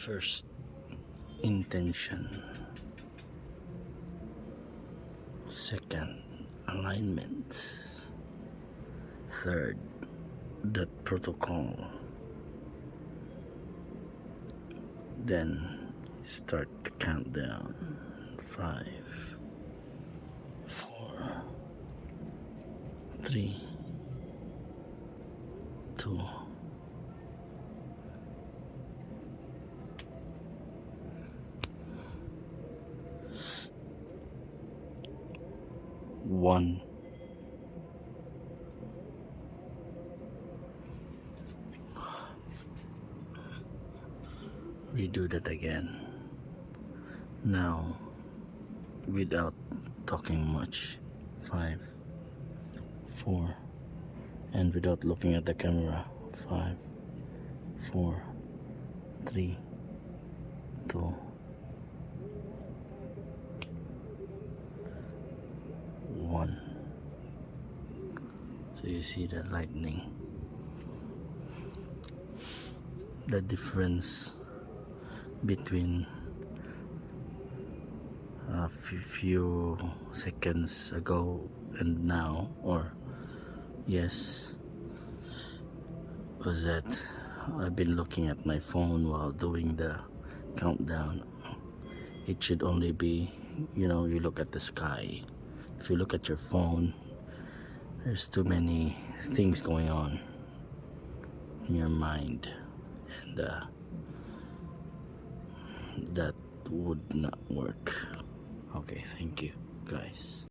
First, intention. Second, alignment. Third, that protocol. Then start the countdown. 5, 4, 3, 2, 1. Redo that again. Now, without talking much. 5, 4, and without looking at the camera. 5, 4, 3, 2, 1. So you see the lightning. The difference between a few seconds ago and now, or yes, was that I've been looking at my phone while doing the countdown. It should only be, you look at the sky. If you look at your phone, there's too many things going on in your mind, and that would not work. Okay, thank you guys.